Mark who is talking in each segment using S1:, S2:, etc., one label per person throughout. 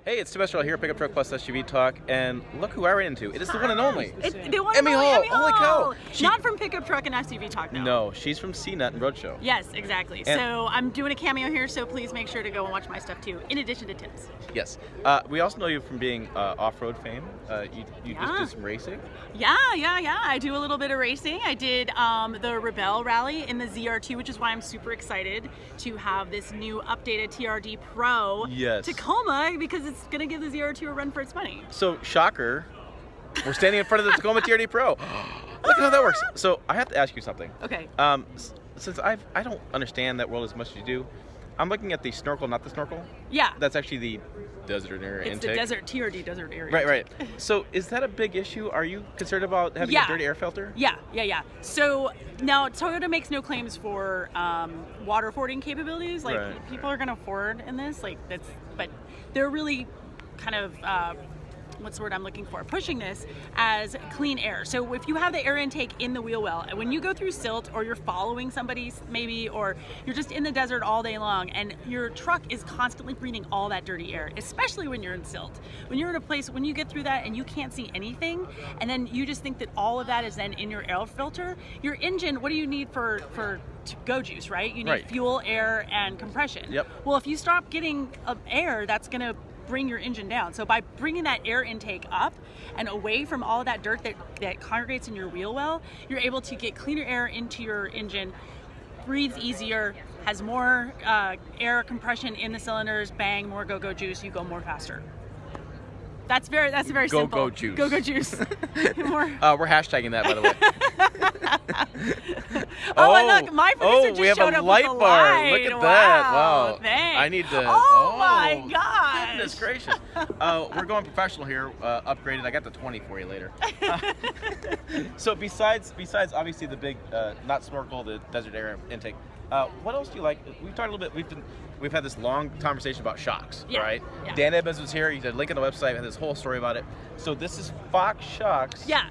S1: Hey, it's Semester here, Pickup Truck Plus SUV Talk, and look who I ran into. It is the one and only.
S2: It's the one
S1: Emme
S2: and only Emme
S1: Holy cow.
S2: Not from Pickup Truck and SUV Talk, no.
S1: No, she's from CNet and Roadshow.
S2: Yes, exactly.
S1: And
S2: so I'm doing a cameo here, so please make sure to go and watch my stuff too, in addition to tips.
S1: Yes. We also know you from being off-road fame. You just did some racing.
S2: Yeah. I do a little bit of racing. I did the Rebel Rally in the ZR2, which is why I'm super excited to have this new updated TRD Pro Tacoma, because it's going to give the ZR2 a run for its money.
S1: So, shocker, we're standing in front of the Tacoma TRD Pro. Look at how that works. So, I have to ask you something.
S2: Okay.
S1: Since I don't understand that world as much as you do, I'm looking at the snorkel, not the snorkel.
S2: Yeah.
S1: That's actually the desert area
S2: it's
S1: intake.
S2: the desert TRD desert area.
S1: Right. So is that a big issue? Are you concerned about having a dirty air filter?
S2: Yeah. So now Toyota makes no claims for water fording capabilities. Like people are gonna Ford in this. But they're really kind of what's the word I'm looking for? Pushing this as clean air. So if you have the air intake in the wheel well, and when you go through silt, or you're following somebody maybe, or you're just in the desert all day long, and your truck is constantly breathing all that dirty air, especially when you're in silt. When you're in a place, when you get through that and you can't see anything, and then you just think that all of that is then in your air filter, your engine, what do you need for go juice, right? You need fuel, air, and compression.
S1: Yep.
S2: Well, if you stop getting air, that's gonna bring your engine down. So by bringing that air intake up and away from all of that dirt that congregates in your wheel well, you're able to get cleaner air into your engine, breathes easier, has more air compression in the cylinders, bang, more go juice, you go more faster. That's very simple.
S1: Go juice.
S2: Go juice.
S1: We're hashtagging that, by the way.
S2: And look, my producer just
S1: we have
S2: showed
S1: a
S2: up
S1: light
S2: with the
S1: bar.
S2: light.
S1: Look at that. Wow.
S2: Thanks.
S1: I need to.
S2: Oh my gosh.
S1: Goodness gracious. We're going professional here. Upgraded. I got the 20 for you later. So besides obviously the big not snorkel, the desert air intake. What else do you like? We've talked a little bit. We've had this long conversation about shocks, right? Yeah. Dan Evans was here. He had a link on the website. Had this whole story about it. So this is Fox shocks.
S2: Yeah.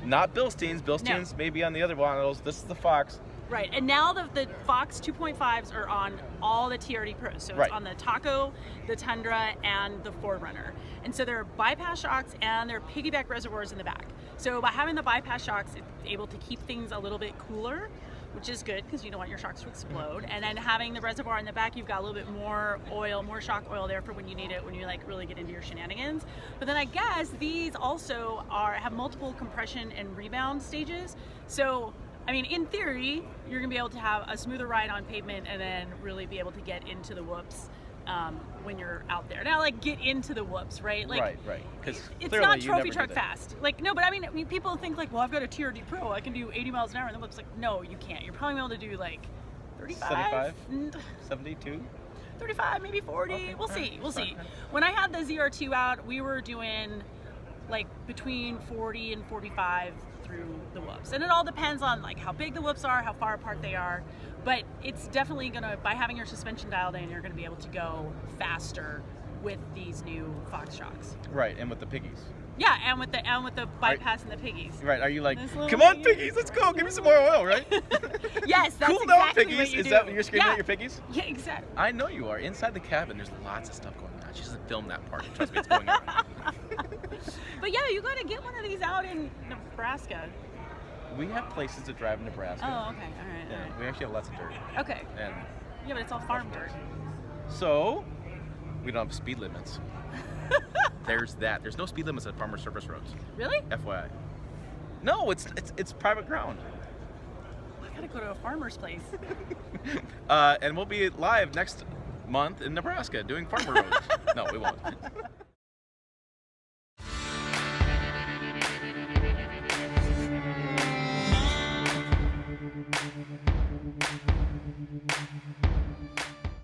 S1: Not Bilsteins. Bilsteins may be on the other models. This is the Fox.
S2: Right, and now the Fox 2.5s are on all the TRD Pros. So it's on the Taco, the Tundra, and the 4Runner. And so they're bypass shocks and they're piggyback reservoirs in the back. So by having the bypass shocks, it's able to keep things a little bit cooler, which is good because you don't want your shocks to explode. And then having the reservoir in the back, you've got a little bit more oil, more shock oil there for when you need it, when you really get into your shenanigans. But then I guess these also have multiple compression and rebound stages. So I mean, in theory, you're gonna be able to have a smoother ride on pavement and then really be able to get into the whoops when you're out there. Now, get into the whoops, right?
S1: Right. Because
S2: it's not trophy truck fast. No, but I mean, people think well, I've got a TRD Pro, I can do 80 miles an hour in the whoops. No, you can't. You're probably able to do 35,
S1: 75, 72.
S2: 35, maybe 40. Okay. We'll see.
S1: Okay.
S2: When I had the ZR2 out, we were doing between 40 and 45 through the whoops, and it all depends on how big the whoops are, how far apart they are, but it's definitely by having your suspension dialed in, you're gonna be able to go faster with these new Fox shocks.
S1: Right, and with the piggies.
S2: Yeah, and with the bypass and the piggies.
S1: Right, are you come on piggies, let's go, give me some more oil, right?
S2: Yes, that's
S1: cool down,
S2: exactly
S1: piggies.
S2: What you
S1: Is
S2: do.
S1: that what you're screaming at your piggies?
S2: Yeah, exactly.
S1: I know you are. Inside the cabin, there's lots of stuff going on. She doesn't film that part. Trust me, it's going on.
S2: But yeah, you gotta get one of these out in Nebraska.
S1: We have places to drive in Nebraska.
S2: Oh, okay, all right.
S1: We actually have lots of dirt.
S2: Okay.
S1: And
S2: yeah, but it's all farm dirt.
S1: So, we don't have speed limits. There's that. There's no speed limits at farmer surface roads.
S2: Really?
S1: FYI. No, it's private ground.
S2: I gotta go to a farmer's place.
S1: And we'll be live next month in Nebraska doing farmer roads. No, we won't.